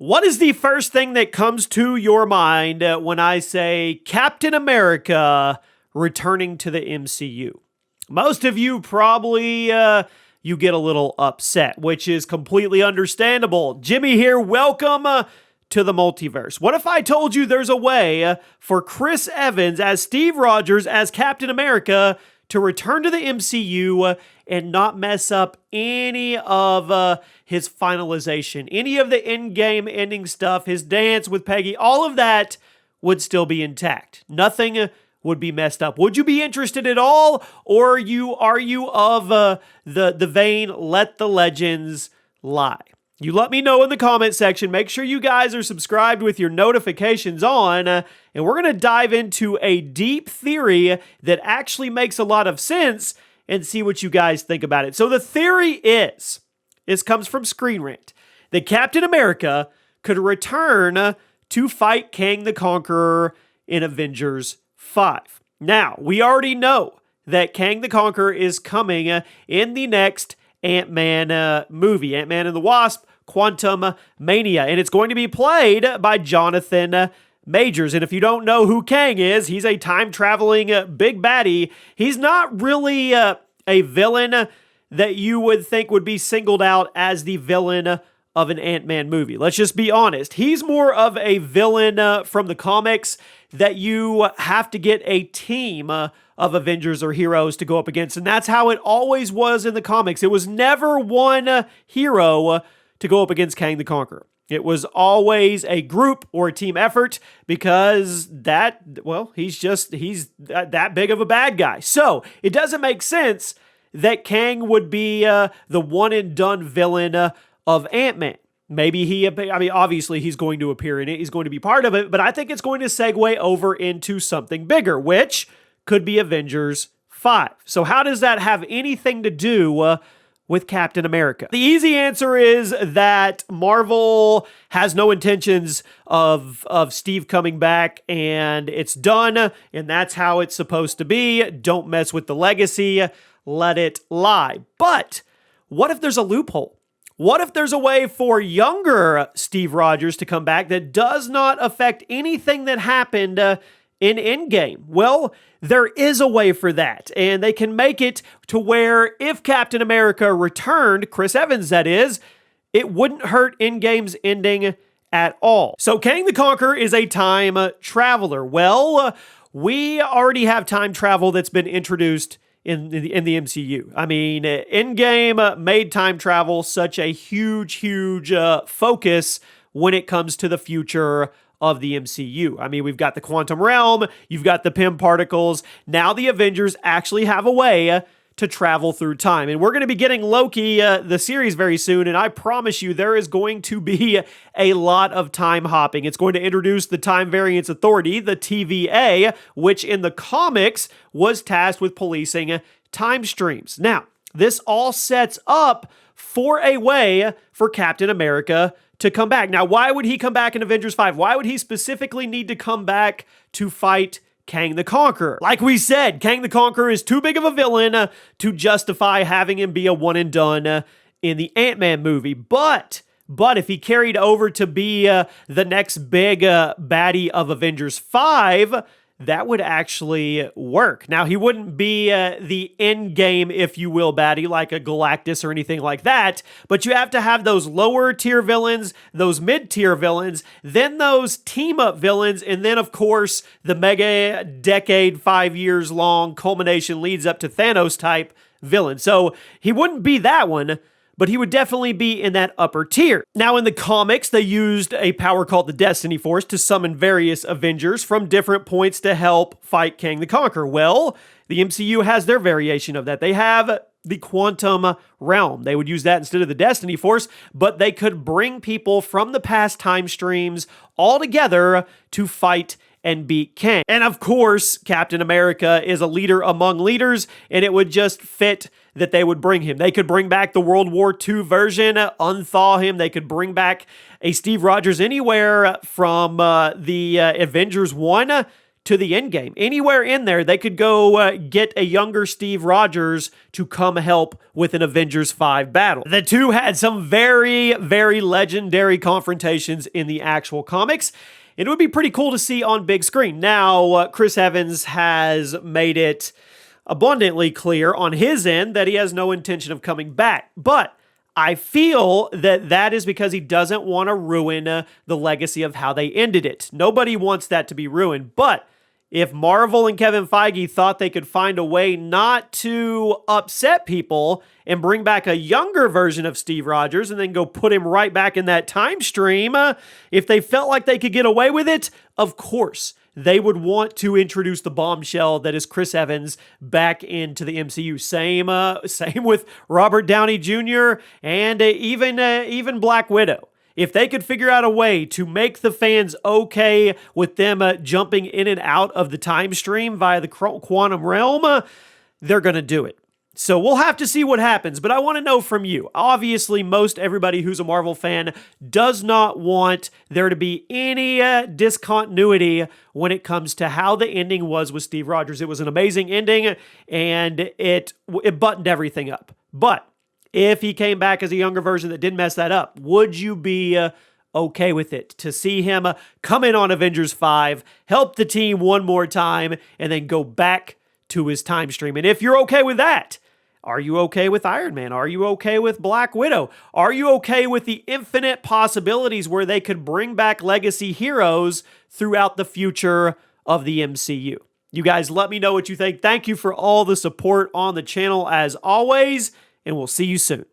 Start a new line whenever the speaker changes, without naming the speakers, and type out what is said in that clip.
What is the first thing that comes to your mind when I say Captain America returning to the MCU? Most of you probably, you get a little upset, which is completely understandable. Jimmy here, welcome to the Multiverse. What if I told you there's a way for Chris Evans as Steve Rogers as Captain America to return to the MCU and not mess up any of his finalization, any of the in-game ending stuff, his dance with Peggy, all of that would still be intact. Nothing would be messed up. Would you be interested at all? Or are you of the vein, let the legends lie? You let me know in the comment section. Make sure you guys are subscribed with your notifications on. And we're going to dive into a deep theory that actually makes a lot of sense and see what you guys think about it. So the theory is, this comes from Screen Rant, that Captain America could return to fight Kang the Conqueror in Avengers 5. Now, we already know that Kang the Conqueror is coming in the next Ant-Man movie, Ant-Man and the Wasp, Quantum Mania, and it's going to be played by Jonathan Majors. And if you don't know who Kang is, he's a time-traveling big baddie. He's not really a villain that you would think would be singled out as the villain of an Ant-Man movie. Let's just be honest. He's more of a villain from the comics that you have to get a team of Avengers or heroes to go up against, and that's how it always was in the comics. It was never one hero to go up against Kang the Conqueror. It was always a group or a team effort because he's that big of a bad guy. So it doesn't make sense that Kang would be the one and done villain of Ant-Man. Maybe obviously he's going to appear in it. He's going to be part of it, but I think it's going to segue over into something bigger, which could be Avengers 5. So how does that have anything to do with Captain America? The easy answer is that Marvel has no intentions of Steve coming back, and it's done, and that's how it's supposed to be. Don't mess with the legacy. Let it lie. But what if there's a loophole? What if there's a way for younger Steve Rogers to come back that does not affect anything that happened in Endgame? Well, there is a way for that, and they can make it to where if Captain America returned, Chris Evans that is, it wouldn't hurt Endgame's ending at all. So Kang the Conqueror is a time traveler. Well, we already have time travel that's been introduced in the MCU. I mean, Endgame made time travel such a huge focus when it comes to the future of the MCU. I mean, we've got the quantum realm, you've got the Pym particles. Now the Avengers actually have a way to travel through time. And we're going to be getting Loki, the series, very soon, and I promise you there is going to be a lot of time hopping. It's going to introduce the Time Variance Authority, the TVA, which in the comics was tasked with policing time streams. Now, this all sets up for a way for Captain America to come back. Now, why would he come back in Avengers 5? Why would he specifically need to come back to fight Kang the Conqueror? Like we said, Kang the Conqueror is too big of a villain to justify having him be a one and done in the Ant-Man movie. But if he carried over to be the next big baddie of Avengers 5, that would actually work. Now, he wouldn't be the end game, if you will, baddie, like a Galactus or anything like that, but you have to have those lower tier villains, those mid-tier villains, then those team-up villains, and then, of course, the mega decade, 5 years long culmination leads up to Thanos-type villain. So he wouldn't be that one, but he would definitely be in that upper tier. Now, in the comics, they used a power called the Destiny Force to summon various Avengers from different points to help fight Kang the Conqueror. Well, the MCU has their variation of that. They have the Quantum Realm. They would use that instead of the Destiny Force, but they could bring people from the past time streams all together to fight and beat Kang. And of course, Captain America is a leader among leaders, and it would just fit that they would bring him. They could bring back the World War II version, unthaw him. They could bring back a Steve Rogers anywhere from the Avengers 1 to the end game. Anywhere in there, they could go get a younger Steve Rogers to come help with an Avengers 5 battle. The two had some very, very legendary confrontations in the actual comics. It would be pretty cool to see on big screen. Now, Chris Evans has made it abundantly clear on his end that he has no intention of coming back. But I feel that that is because he doesn't want to ruin the legacy of how they ended it. Nobody wants that to be ruined. But if Marvel and Kevin Feige thought they could find a way not to upset people and bring back a younger version of Steve Rogers and then go put him right back in that time stream, if they felt like they could get away with it, of course, they would want to introduce the bombshell that is Chris Evans back into the MCU. Same with Robert Downey Jr. and even Black Widow. If they could figure out a way to make the fans okay with them jumping in and out of the time stream via the quantum realm, they're going to do it. So we'll have to see what happens, but I want to know from you. Obviously, most everybody who's a Marvel fan does not want there to be any discontinuity when it comes to how the ending was with Steve Rogers. It was an amazing ending, and it buttoned everything up. But if he came back as a younger version that didn't mess that up, would you be okay with it? To see him come in on Avengers 5, help the team one more time, and then go back to his time stream? And if you're okay with that, are you okay with Iron Man? Are you okay with Black Widow? Are you okay with the infinite possibilities where they could bring back legacy heroes throughout the future of the MCU? You guys let me know what you think. Thank you for all the support on the channel as always, and we'll see you soon.